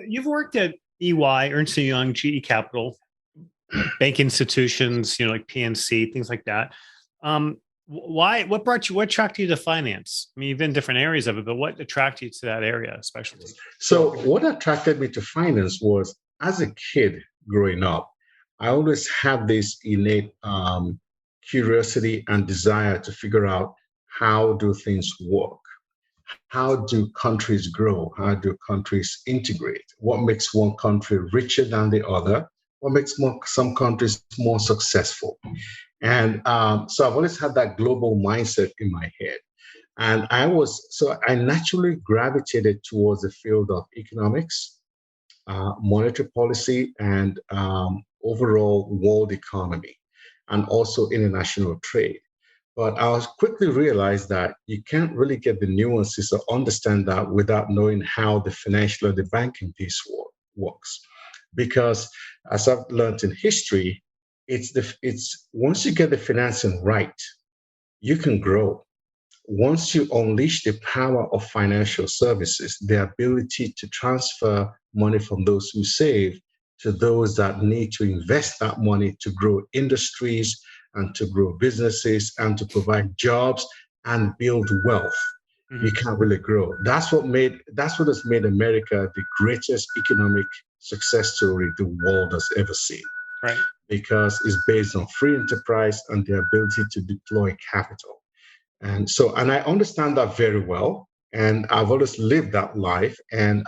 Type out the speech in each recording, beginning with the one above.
You've worked at EY, Ernst& and Young, GE Capital, bank institutions, like PNC, things like that. What attracted you to finance? I mean, you've been in different areas of it, but what attracted you to that area, specialty? So, what attracted me to finance was as a kid growing up, I always had this innate curiosity and desire to figure out how do things work? How do countries grow? How do countries integrate? What makes one country richer than the other? What makes some countries more successful? And so I've always had that global mindset in my head. And I naturally gravitated towards the field of economics, monetary policy, and overall world economy, and also international trade. But I was quickly realized that you can't really get the nuances or understand that without knowing how the financial or the banking piece works. Because as I've learned in history, it's once you get the financing right, you can grow. Once you unleash the power of financial services, the ability to transfer money from those who save to those that need to invest that money to grow industries and to grow businesses and to provide jobs and build wealth, you can't really grow. That's what has made America the greatest economic success story the world has ever seen. Right. Because it's based on free enterprise and the ability to deploy capital. And I understand that very well. And I've always lived that life. And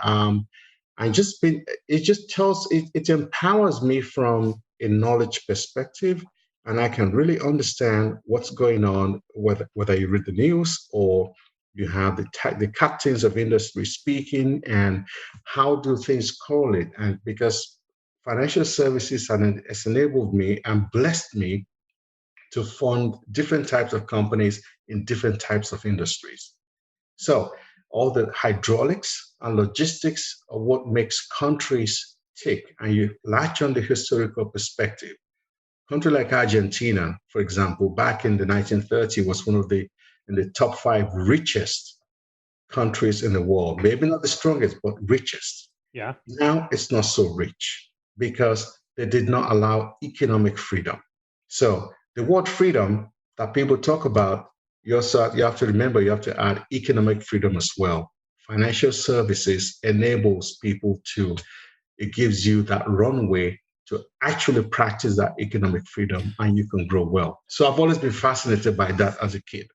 it empowers me from a knowledge perspective. And I can really understand what's going on, whether you read the news or you have the captains of industry speaking, and how do things correlate. And because financial services has enabled me and blessed me to fund different types of companies in different types of industries. So all the hydraulics and logistics are what makes countries tick. And you latch on the historical perspective. A country like Argentina, for example, back in the 1930s was one of the in the top 5 richest countries in the world. Maybe not the strongest, but richest. Yeah. Now it's not so rich because they did not allow economic freedom. So the word freedom that people talk about, you have to remember, you have to add economic freedom as well. Financial services enables people it gives you that runway to actually practice that economic freedom, and you can grow well. So I've always been fascinated by that as a kid.